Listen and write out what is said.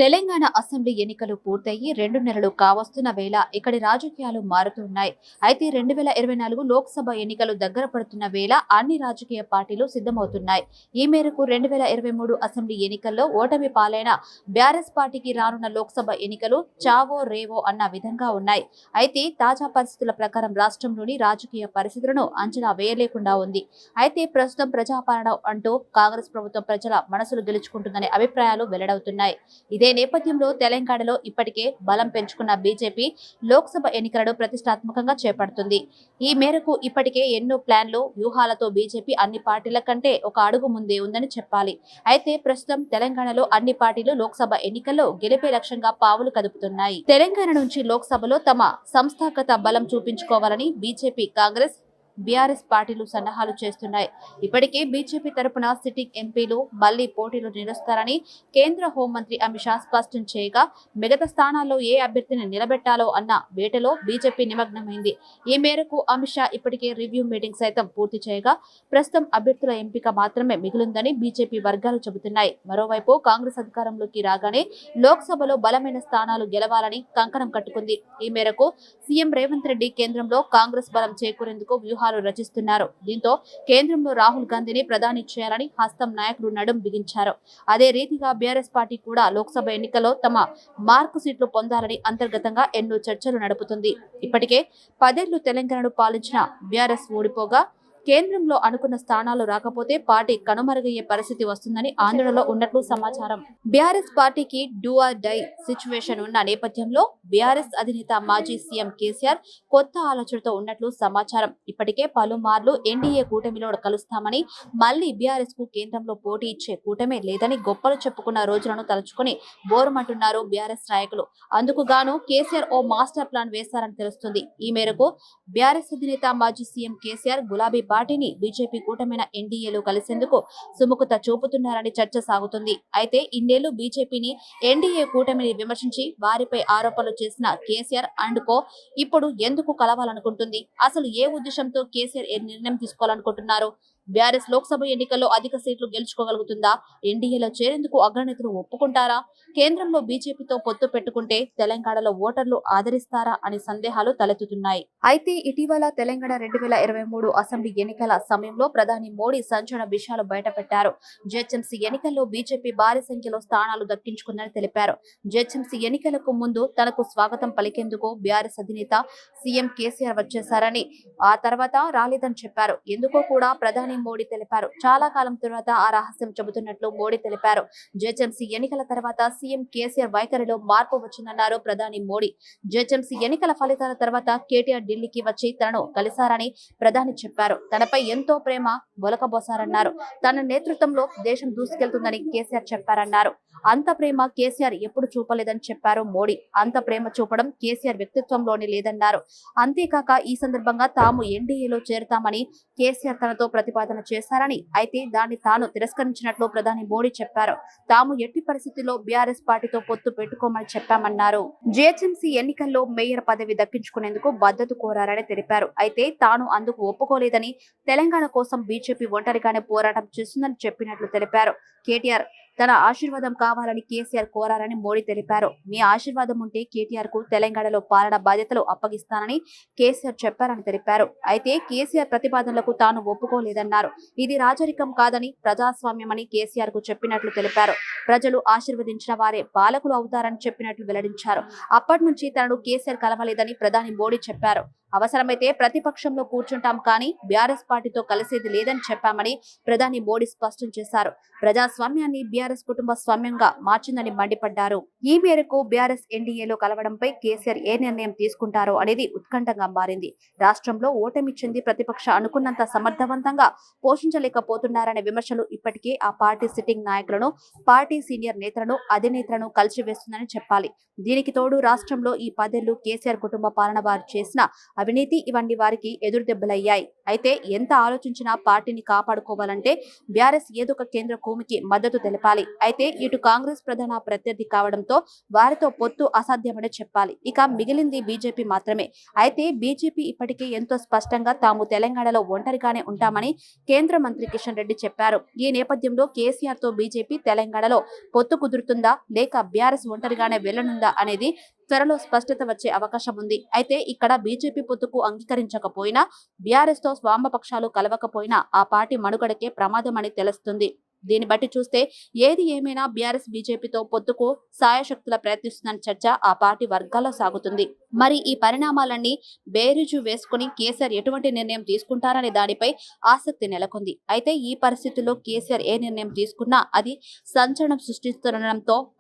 Telangana assembly ఎన్నికలు పూర్తయి 2 నెలలు కావస్తున్న వేళ ఇక్కడి రాజకీయాలు మారుతున్నాయి. అయితే 2024 లోక్సభ ఎన్నికలు దగ్గర పడుతున్న వేళ అన్ని రాజకీయ పార్టీలు సిద్ధమవుతున్నాయి. ఈ మేరకు 2023 అసెంబ్లీ ఎన్నికల్లో ఓటమి పాలైన బీఆర్ఎస్ పార్టీకి రానున్న లోక్సభ ఎన్నికలు చావో రేవో అన్న విధంగా ఉన్నాయి. అయితే తాజా పరిస్థితుల ప్రకారం రాష్ట్రంలోని రాజకీయ పరిస్థితులను అంచనా వేయలేకుండా ఉంది. అయితే ప్రస్తుతం ప్రజాపాలన అంటూ కాంగ్రెస్ ప్రభుత్వం ప్రజల మనసులు గెలుచుకుంటుందనే అభిప్రాయాలు వెల్లడవుతున్నాయి. ఇదే నేపథ్యంలో తెలంగాణలో ఇప్పటికే బలం పెంచుకున్న బీజేపీ లోక్సభ ఎన్నికలను ప్రతిష్టాత్మకంగా చేపడుతుంది. ఈ మేరకు ఇప్పటికే ఎన్నో ప్లాన్లు, వ్యూహాలతో బీజేపీ అన్ని పార్టీల కంటే ఒక అడుగు ముందే ఉందని చెప్పాలి. అయితే ప్రస్తుతం తెలంగాణలో అన్ని పార్టీలు లోక్సభ ఎన్నికల్లో గెలిపే లక్ష్యంగా పావులు కదుపుతున్నాయి. తెలంగాణ నుంచి లోక్సభలో తమ సంస్థాగత బలం చూపించుకోవాలని బీజేపీ, కాంగ్రెస్, బీఆర్ఎస్ పార్టీలు సన్నాహాలు చేస్తున్నాయి. ఇప్పటికే బీజేపీ తరపున సిట్టింగ్ ఎంపీలు మళ్లీ పోటీలో నిలుస్తారని కేంద్ర హోంమంత్రి అమిత్ షా స్పష్టం చేయగా, మిగతా స్థానాల్లో ఏ అభ్యర్థిని నిలబెట్టాలో అన్న వేటలో బీజేపీ నిమగ్నమైంది. ఈ మేరకు అమిత్ షా ఇప్పటికే రివ్యూ మీటింగ్ సైతం పూర్తి చేయగా, ప్రస్తుతం అభ్యర్థుల ఎంపిక మాత్రమే మిగిలిందని బీజేపీ వర్గాలు చెబుతున్నాయి. మరోవైపు కాంగ్రెస్ అధికారంలోకి రాగానే లోక్సభలో బలమైన స్థానాలు గెలవాలని కంకణం కట్టుకుంది. ఈ మేరకు సీఎం రేవంత్ రెడ్డి కేంద్రంలో కాంగ్రెస్ బలం చేకూరేందుకు వ్యూహాలు రచిస్తున్నారు. దీంతో కేంద్రంలో రాహుల్ గాంధీని ప్రధాని చేయాలని హస్తం నాయకులు నడుం బిగించారు. అదే రీతిగా బీఆర్ఎస్ పార్టీ కూడా లోక్సభ ఎన్నికల్లో తమ మార్కు సీట్లు పొందాలని అంతర్గతంగా ఎన్నో చర్చలు నడుపుతుంది. ఇప్పటికే 10 ఏళ్లు తెలంగాణను పాలించిన బీఆర్ఎస్ ఓడిపోగా, కేంద్రంలో అనుకున్న స్థానాలు రాకపోతే పార్టీ కనుమరుగయ్యే పరిస్థితి వస్తుందని ఆందోళనలో ఉన్నట్లు సమాచారం. బీఆర్ఎస్ పార్టీకి డూ ఆర్ డై సిచ్యువేషన్ ఉన్న నేపథ్యంలో బీఆర్ఎస్ అధినేత మాజీ సీఎం కేసీఆర్ కొత్త ఆలోచనతో ఉన్నట్లు సమాచారం. ఇప్పటికే పలుమార్లు ఎన్డీఏ కూటమిలో కలుస్తామని, మళ్లీ బీఆర్ఎస్ కు కేంద్రంలో పోటీ ఇచ్చే కూటమే లేదని గొప్పలు చెప్పుకున్న రోజులను తలుచుకుని బోరుమంటున్నారు బీఆర్ఎస్ నాయకులు. అందుకు గాను కేసీఆర్ ఓ మాస్టర్ ప్లాన్ వేశారని తెలుస్తుంది. ఈ మేరకు బీఆర్ఎస్ అధినేత మాజీ సీఎం కేసీఆర్ గులాబీ పార్టీని బీజేపీ కూటమైన ఎన్డీఏలో కలిసేందుకు సుముఖత చూపుతున్నారని చర్చ సాగుతుంది. అయితే ఇన్నేళ్లు బీజేపీని, ఎన్డీఏ కూటమిని విమర్శించి వారిపై ఆరోపణలు చేసిన కేసీఆర్ అండ్ కో ఇప్పుడు ఎందుకు కలవాలనుకుంటుంది? అసలు ఏ ఉద్దేశంతో కేసీఆర్ ఏ నిర్ణయం తీసుకోవాలనుకుంటున్నారు? బీఆర్ఎస్ లోక్సభ ఎన్నికల్లో అధిక సీట్లు గెలుచుకోగలుగుతుందా? ఎన్డీఏలో చేరేందుకు అగ్రనేతలు ఒప్పుకుంటారా? కేంద్రంలో బీజేపీతో పొత్తు పెట్టుకుంటే తెలంగాణలో ఓటర్లు ఆదరిస్తారా అని సందేహాలు తలెత్తుతున్నాయి. అయితే ఇటీవల తెలంగాణ 2023 అసెంబ్లీ ఎన్నికల సమయంలో ప్రధాని మోడీ సంచలన విషయాలు బయటపెట్టారు. జీహెచ్ఎంసీ ఎన్నికల్లో బీజేపీ భారీ సంఖ్యలో స్థానాలు దక్కించుకుందని తెలిపారు. జీహెచ్ఎంసీ ఎన్నికలకు ముందు తనకు స్వాగతం పలికేందుకు బీఆర్ఎస్ అధినేత సీఎం కేసీఆర్ వచ్చేశారని, ఆ తర్వాత రాలేదని చెప్పారు. ఎందుకో కూడా ప్రధాని మోడీ తెలిపారు. చాలా కాలం తర్వాత ఆ రహస్యం చెబుతున్నట్లు మోడీ తెలిపారు. జీహెచ్ఎంసీ ఎన్నికల తర్వాత సీఎం కేసీఆర్ వైఖరిలో మార్పు వచ్చిందన్నారు ప్రధాని మోడీ. జీహెచ్ఎంసీ ఎన్నికల ఫలితాల తర్వాత కేటీఆర్ ఢిల్లీకి వచ్చి తనను కలిశారని ప్రధాని చెప్పారు. తనపై ఎంతో ప్రేమ ఒలకబోసారన్నారు. తన నేతృత్వంలో దేశం దూసుకెళ్తుందని కేసీఆర్ చెప్పారన్నారు. అంత ప్రేమ కేసీఆర్ ఎప్పుడు చూపలేదని చెప్పారు మోడీ. అంత ప్రేమ చూపడం కేసీఆర్ వ్యక్తిత్వంలోనే లేదన్నారు. అంతేకాక ఈ సందర్భంగా తాము ఎన్డీఏలో చేరతామని కేసీఆర్ తనతో ప్రతిపాదన చేశారని, అయితే దాన్ని తాను తిరస్కరించినట్లు ప్రధాని మోడీ చెప్పారు. తాము ఎట్టి పరిస్థితుల్లో బీఆర్ఎస్ పార్టీతో పొత్తు పెట్టుకోమని చెప్పామన్నారు. జీహెచ్ఎంసీ ఎన్నికల్లో మేయర్ పదవి దక్కించుకునేందుకు మద్దతు కోరారని తెలిపారు. అయితే తాను అందుకు ఒప్పుకోలేదని, తెలంగాణ కోసం బీజేపీ ఒంటరిగానే పోరాటం చేస్తుందని చెప్పినట్లు తెలిపారు. కేటీఆర్ తన ఆశీర్వాదం కావాలని కేసీఆర్ కోరారని మోడీ తెలిపారు. మీ ఆశీర్వాదం ఉంటే కేటీఆర్ కు తెలంగాణలో పాలన బాధ్యతలు అప్పగిస్తానని కేసీఆర్ చెప్పారని తెలిపారు. అయితే కేసీఆర్ ప్రతిపాదనలకు తాను ఒప్పుకోలేదన్నారు. ఇది రాజరికం కాదని, ప్రజాస్వామ్యమని కేసీఆర్ కు చెప్పినట్లు తెలిపారు. ప్రజలు ఆశీర్వదించిన వారే పాలకులు అవుతారని చెప్పినట్లు వెల్లడించారు. అప్పటి నుంచి తనను కేసీఆర్ కలవలేదని ప్రధాని మోడీ చెప్పారు. అవసరమైతే ప్రతిపక్షంలో కూర్చుంటాం కానీ బీఆర్ఎస్ పార్టీతో కలిసేది లేదని చెప్పామని ప్రధాని మోడీ స్పష్టం చేశారు. ప్రజాస్వామ్యాన్ని బీఆర్ఎస్ కుటుంబ స్వామ్యంగా మార్చిందని మండిపడ్డారు. ఈ మేరకు బీఆర్ఎస్ ఎన్డీఏలో కలవడంపై కేసీఆర్ ఏ నిర్ణయం తీసుకుంటారో అనేది ఉత్కంఠంగా మారింది. రాష్ట్రంలో ఓటమి చెంది ప్రతిపక్ష అనుకున్నంత సమర్థవంతంగా పోషించలేకపోతున్నారనే విమర్శలు ఇప్పటికే ఆ పార్టీ సిట్టింగ్ నాయకులను, పార్టీ సీనియర్ నేతలను, అధినేతలను కలిసివేస్తుందని చెప్పాలి. దీనికి తోడు రాష్ట్రంలో ఈ 10 ఏళ్లు కేసీఆర్ కుటుంబ పాలన వారు చేసిన అవినీతి ఇవన్నీ వారికి ఎదురు దెబ్బలయ్యాయి. అయితే ఎంత ఆలోచించినా పార్టీని కాపాడుకోవాలంటే బీఆర్ఎస్ ఏదో ఒక కేంద్ర భూమికి మద్దతు తెలపాలి. చెప్పాలి. అయితే ఇటు కాంగ్రెస్ ప్రధాన ప్రత్యర్థి కావడంతో వారితో పొత్తు అసాధ్యమని చెప్పాలి. ఇక మిగిలింది బీజేపీ మాత్రమే. అయితే బీజేపీ ఇప్పటికే ఎంతో స్పష్టంగా తాము తెలంగాణలో ఒంటరిగానే ఉంటామని కేంద్ర మంత్రి కిషన్ రెడ్డి చెప్పారు. ఈ నేపథ్యంలో కేసీఆర్ తో బీజేపీ తెలంగాణలో పొత్తు కుదురుతుందా లేక బీఆర్ఎస్ ఒంటరిగానే వెళ్లనుందా అనేది త్వరలో స్పష్టత వచ్చే అవకాశం ఉంది. అయితే ఇక్కడ బీజేపీ పొత్తుకు అంగీకరించకపోయినా బీఆర్ఎస్ తో వామపక్షాలు కలవకపోయినా ఆ పార్టీ మనుగడకే ప్రమాదమని తెలుస్తుంది. దీన్ని బట్టి చూస్తే ఏది ఏమైనా బీఆర్ఎస్ బీజేపీతో పొత్తుకు సాయశక్తుల ప్రయత్నిస్తున్న చర్చ ఆ పార్టీ వర్గాల్లో సాగుతుంది. మరి ఈ పరిణామాలన్నీ బేరీజు వేసుకుని కేసీఆర్ ఎటువంటి నిర్ణయం తీసుకుంటారనే దానిపై ఆసక్తి నెలకొంది. అయితే ఈ పరిస్థితుల్లో కేసీఆర్ ఏ నిర్ణయం తీసుకున్నా అది సంచలనం సృష్టిస్తుండటంతో